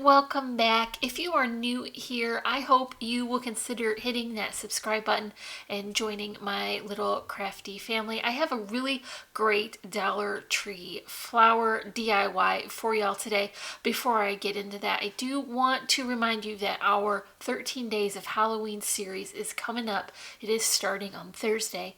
welcome back. If you are new here, I hope you will consider hitting that subscribe button and joining my little crafty family. I have a really great Dollar Tree flower DIY for y'all today. Before I get into that, I do want to remind you that our 13 Days of Halloween series is coming up. It is starting on Thursday,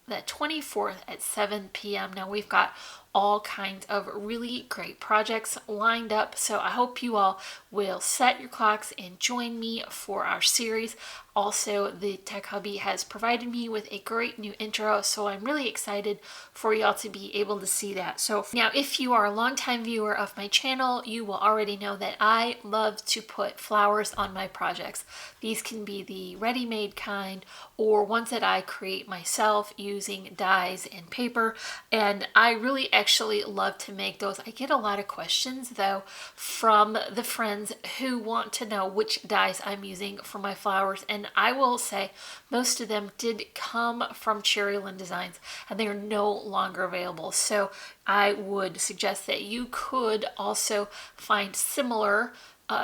the 24th at 7 p.m. Now we've got all kinds of really great projects lined up, so I hope you all will set your clocks and join me for our series. Also, the Tech Hubby has provided me with a great new intro, so I'm really excited for y'all to be able to see that. So now, if you are a longtime viewer of my channel, you will already know that I love to put flowers on my projects. These can be the ready-made kind or ones that I create myself using dies and paper, and I really actually love to make those. I get a lot of questions though from the friends who want to know which dies I'm using for my flowers, and I will say most of them did come from Cherrylyn Designs and they are no longer available. So I would suggest that you could also find similar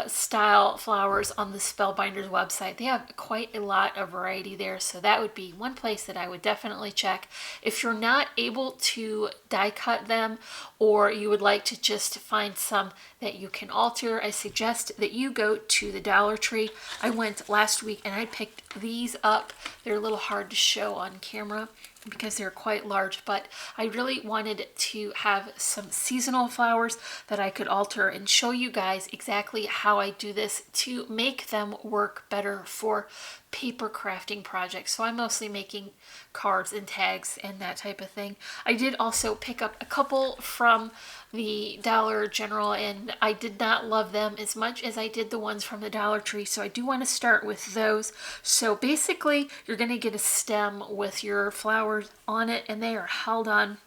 style flowers on the Spellbinders website. They have quite a lot of variety there, so that would be one place that I would definitely check. If you're not able to die cut them, or you would like to just find some that you can alter, I suggest that you go to the Dollar Tree. I went last week and I picked these up. They're a little hard to show on camera because they're quite large, but I really wanted to have some seasonal flowers that I could alter and show you guys exactly how I do this to make them work better for paper crafting projects. So I'm mostly making cards and tags and that type of thing. I did also pick up a couple from the Dollar General, and I did not love them as much as I did the ones from the Dollar Tree, so I do want to start with those. So basically you're going to get a stem with your flowers on it, and they are held on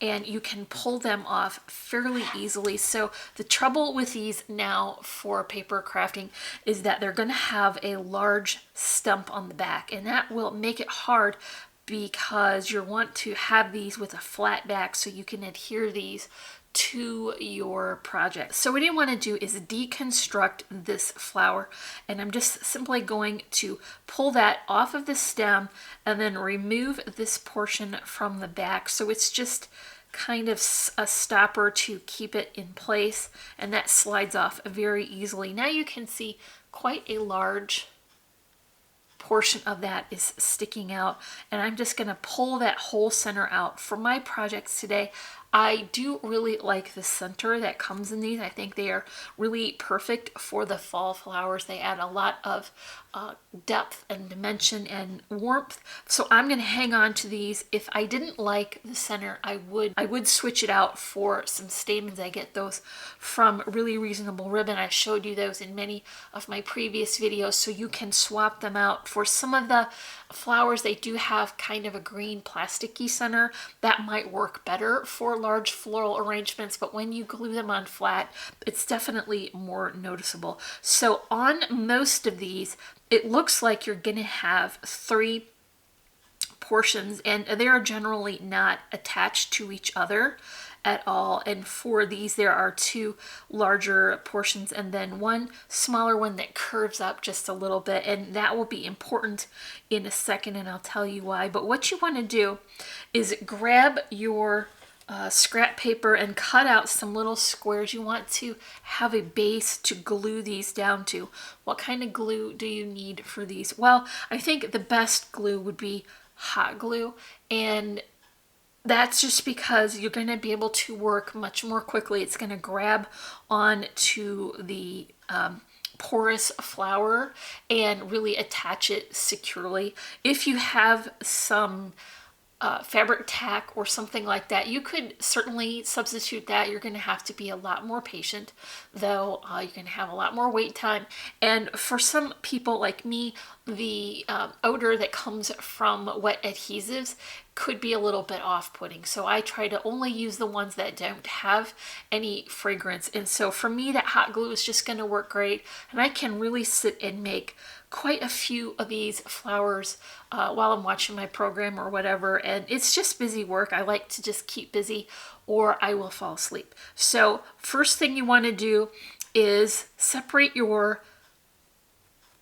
and you can pull them off fairly easily. So the trouble with these now for paper crafting is that they're going to have a large stump on the back, and that will make it hard because you want to have these with a flat back so you can adhere these to your project. So what I want to do is deconstruct this flower, and I'm just simply going to pull that off of the stem and then remove this portion from the back. So it's just kind of a stopper to keep it in place, and that slides off very easily. Now you can see quite a large portion of that is sticking out, and I'm just going to pull that whole center out. For my projects today, I do really like the center that comes in these. I think they are really perfect for the fall flowers. They add a lot of depth and dimension and warmth. So I'm going to hang on to these. If I didn't like the center, I would switch it out for some stamens. I get those from Really Reasonable Ribbon. I showed you those in many of my previous videos, so you can swap them out. For some of the flowers, they do have kind of a green plasticky center. That might work better for large floral arrangements, but when you glue them on flat, it's definitely more noticeable. So on most of these, it looks like you're going to have 3 portions, and they are generally not attached to each other at all. And for these, there are 2 larger portions and then 1 smaller one that curves up just a little bit, and that will be important in a second, and I'll tell you why. But what you want to do is grab your scrap paper and cut out some little squares. You want to have a base to glue these down to. What kind of glue do you need for these? Well, I think the best glue would be hot glue, and that's just because you're going to be able to work much more quickly. It's going to grab onto the porous flower and really attach it securely. If you have some fabric tack or something like that, you could certainly substitute that. You're going to have to be a lot more patient though. You're going to have a lot more wait time, and for some people like me, the odor that comes from wet adhesives could be a little bit off-putting. So I try to only use the ones that don't have any fragrance, and so for me that hot glue is just going to work great, and I can really sit and make quite a few of these flowers while I'm watching my program or whatever, and it's just busy work. I like to just keep busy or I will fall asleep. So first thing you want to do is separate your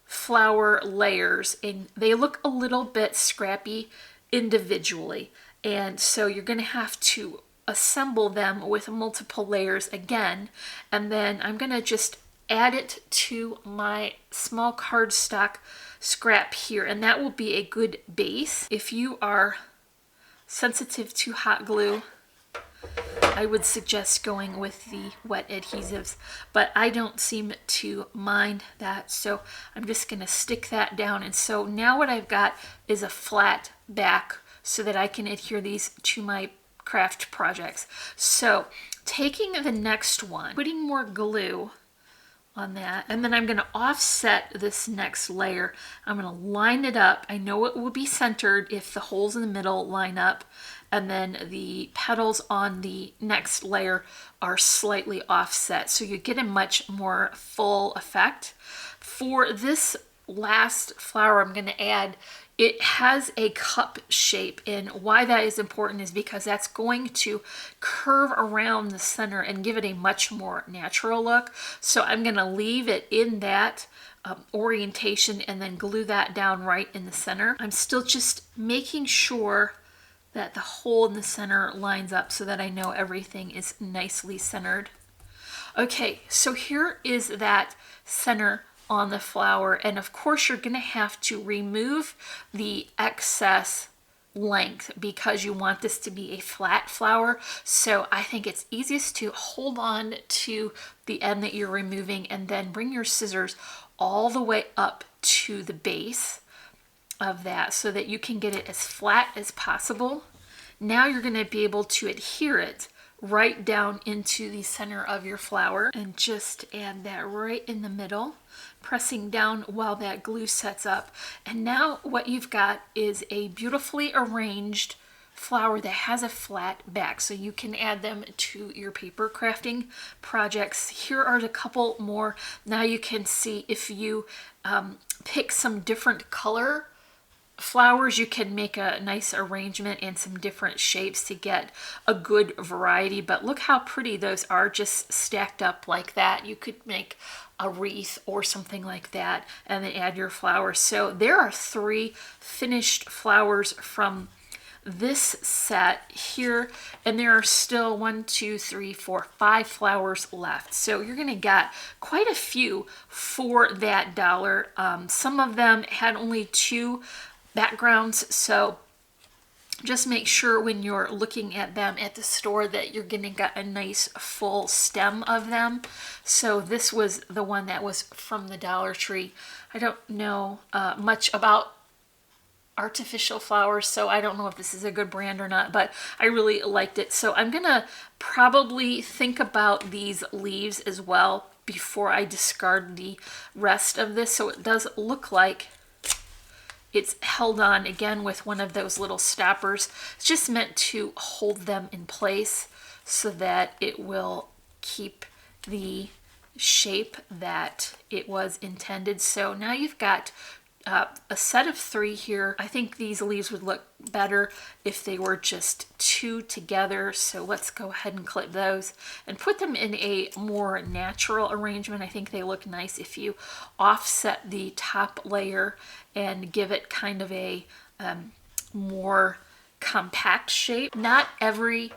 flower layers, and they look a little bit scrappy individually. And so you're going to have to assemble them with multiple layers again. And then I'm going to just add it to my small cardstock scrap here, and that will be a good base. If you are sensitive to hot glue, I would suggest going with the wet adhesives, but I don't seem to mind that, so I'm just going to stick that down. And so now what I've got is a flat back so that I can adhere these to my craft projects. So taking the next one, putting more glue on that, and then I'm going to offset this next layer. I'm going to line it up. I know it will be centered if the holes in the middle line up, and then the petals on the next layer are slightly offset, so you get a much more full effect. For this last flower I'm going to add, it has a cup shape, and why that is important is because that's going to curve around the center and give it a much more natural look. So I'm going to leave it in that orientation and then glue that down right in the center. I'm still just making sure that the hole in the center lines up so that I know everything is nicely centered. Okay, so here is that center on the flower, and of course you're going to have to remove the excess length because you want this to be a flat flower. So I think it's easiest to hold on to the end that you're removing and then bring your scissors all the way up to the base of that so that you can get it as flat as possible. Now you're going to be able to adhere it right down into the center of your flower, and just add that right in the middle, pressing down while that glue sets up. And now what you've got is a beautifully arranged flower that has a flat back, so you can add them to your paper crafting projects. Here are a couple more. Now you can see if you pick some different color flowers, you can make a nice arrangement and some different shapes to get a good variety. But look how pretty those are just stacked up like that. You could make a wreath or something like that and then add your flowers. So there are 3 finished flowers from this set here, and there are still 5 flowers left. So you're going to get quite a few for that dollar. Some of them had only 2 backgrounds, so just make sure when you're looking at them at the store that you're gonna get a nice full stem of them. So this was the one that was from the Dollar Tree. I don't know much about artificial flowers, so I don't know if this is a good brand or not, but I really liked it. So I'm gonna probably think about these leaves as well before I discard the rest of this. So it does look like it's held on again with one of those little stoppers. It's just meant to hold them in place so that it will keep the shape that it was intended. So now you've got a set of 3 here. I think these leaves would look better if they were just 2 together. So let's go ahead and clip those and put them in a more natural arrangement. I think they look nice if you offset the top layer and give it kind of a more compact shape. Not every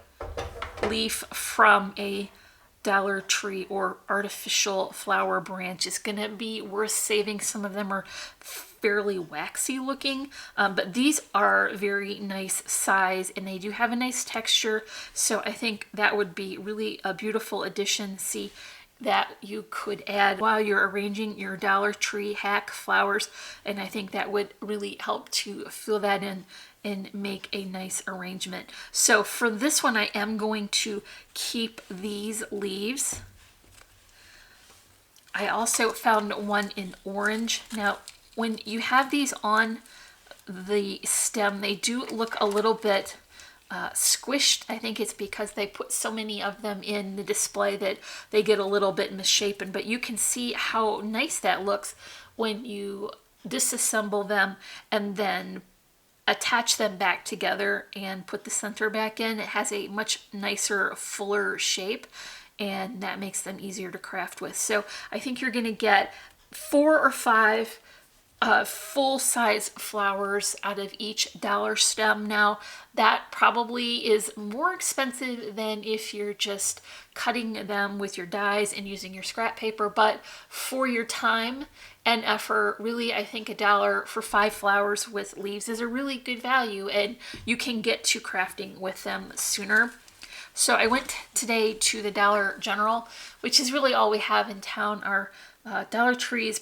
leaf from a Dollar Tree or artificial flower branch is going to be worth saving. Some of them are fairly waxy looking, but these are very nice size and they do have a nice texture. So I think that would be really a beautiful addition. See, that you could add while you're arranging your Dollar Tree hack flowers, and I think that would really help to fill that in and make a nice arrangement. So for this one, I am going to keep these leaves. I also found one in orange. Now, when you have these on the stem, they do look a little bit squished. I think it's because they put so many of them in the display that they get a little bit misshapen, but you can see how nice that looks when you disassemble them and then attach them back together and put the center back in. It has a much nicer, fuller shape. and that makes them easier to craft with. So I think you're gonna get 4 or 5 full-size flowers out of each dollar stem. Now that probably is more expensive than if you're just cutting them with your dies and using your scrap paper, but for your time and effort, really, I think $1 for 5 flowers with leaves is a really good value, and you can get to crafting with them sooner. So I went today to the Dollar General, which is really all we have in town. Our Dollar Tree is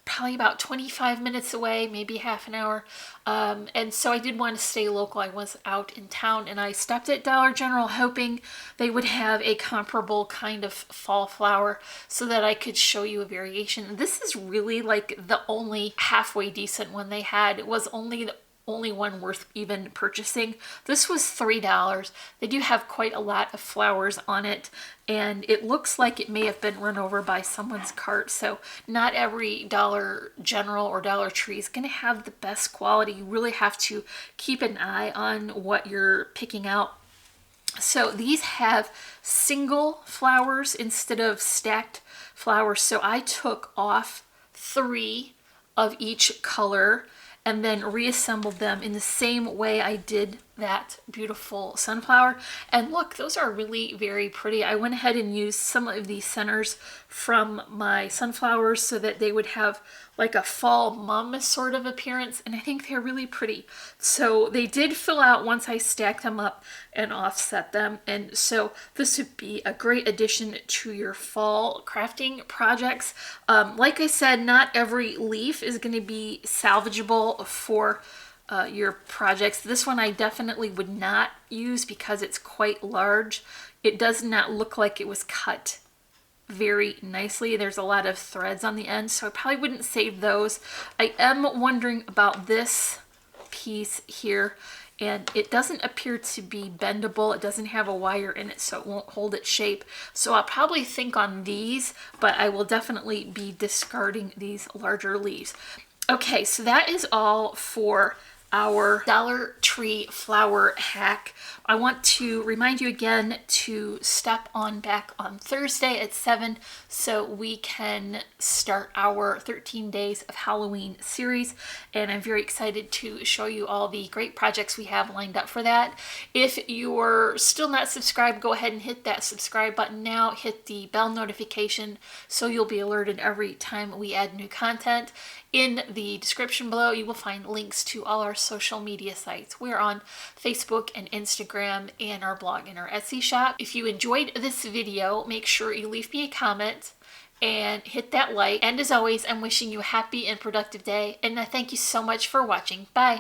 probably about 25 minutes away, maybe half an hour. And so I did want to stay local. I was out in town, and I stopped at Dollar General hoping they would have a comparable kind of fall flower so that I could show you a variation. This is really like the only halfway decent one they had. It was only the only one worth even purchasing. This was $3. They do have quite a lot of flowers on it, and it looks like it may have been run over by someone's cart. So not every Dollar General or Dollar Tree is going to have the best quality. You really have to keep an eye on what you're picking out. So these have single flowers instead of stacked flowers. So I took off 3 of each color and then reassembled them in the same way I did that beautiful sunflower. And look, those are really very pretty. I went ahead and used some of the centers from my sunflowers so that they would have like a fall mum sort of appearance, and I think they're really pretty. So they did fill out once I stacked them up and offset them, and so this would be a great addition to your fall crafting projects. Like I said, not every leaf is going to be salvageable for your projects. This one I definitely would not use because it's quite large. It does not look like it was cut very nicely. There's a lot of threads on the end, so I probably wouldn't save those. I am wondering about this piece here, and it doesn't appear to be bendable. It doesn't have a wire in it, so it won't hold its shape. So I'll probably think on these, but I will definitely be discarding these larger leaves. Okay, so that is all for our Dollar Tree flower hack. I want to remind you again to step on back on Thursday at 7 so we can start our 13 Days of Halloween series, and I'm very excited to show you all the great projects we have lined up for that. If you're still not subscribed, go ahead and hit that subscribe button now. Hit the bell notification so you'll be alerted every time we add new content. In the description below, you will find links to all our social media sites. We're on Facebook and Instagram, and our blog and our Etsy shop. If you enjoyed this video, make sure you leave me a comment and hit that like. And as always, I'm wishing you a happy and productive day, and I thank you so much for watching. Bye.